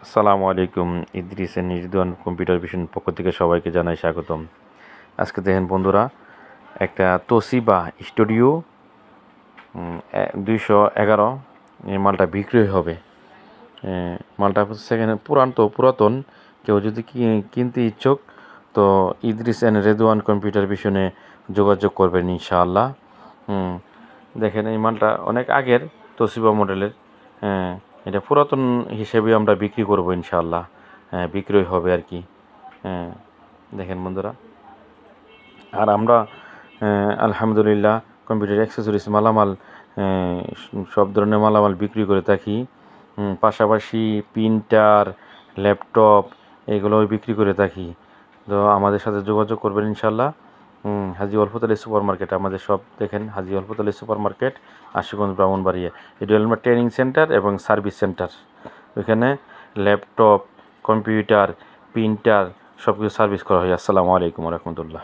আসসালামু আলাইকুম। Idris and Ridwan computer vision পক্ষ থেকে সবাইকে জানাই স্বাগতম। আজকে দেখেন বন্ধুরা, একটা তোশিবা স্টুডিও 211 এই মালটা বিক্রি হবে। মালটা সেখানে পুরাতন কেউ যদি কিনতে ইচ্ছুক তো ইদ্রিস এন্ড রেদওয়ান কম্পিউটার ভিশনে যোগাযোগ করবেন ইনশাআল্লাহ। দেখেন এই মালটা অনেক আগের তোশিবা মডেলের। এটা পুরাতন হিসেবে আমরা বিক্রি করব ইনশাআল্লাহ। বিক্রয় হবে আর কি। দেখেন বন্ধুরা, আর আমরা আলহামদুলিল্লাহ কম্পিউটার অ্যাক্সেসরিজ মালামাল, সব ধরনের মালামাল বিক্রি করে থাকি। পাশাপাশি প্রিন্টার, ল্যাপটপ এগুলোও বিক্রি করে থাকি। তো আমাদের সাথে যোগাযোগ করবেন ইনশাআল্লাহ। হাজী অল্পত আলী সুপার মার্কেট আমাদের সব। দেখেন হাজী অল্পত আলী সুপার মার্কেট, আশুগঞ্জ, ব্রাহ্মণবাড়িয়া। এটি হল আমার ট্রেনিং সেন্টার এবং সার্ভিস সেন্টার। ওইখানে ল্যাপটপ, কম্পিউটার, প্রিন্টার সব কিছু সার্ভিস করা হয়। আসসালামু আলাইকুম রহমতুল্লাহ।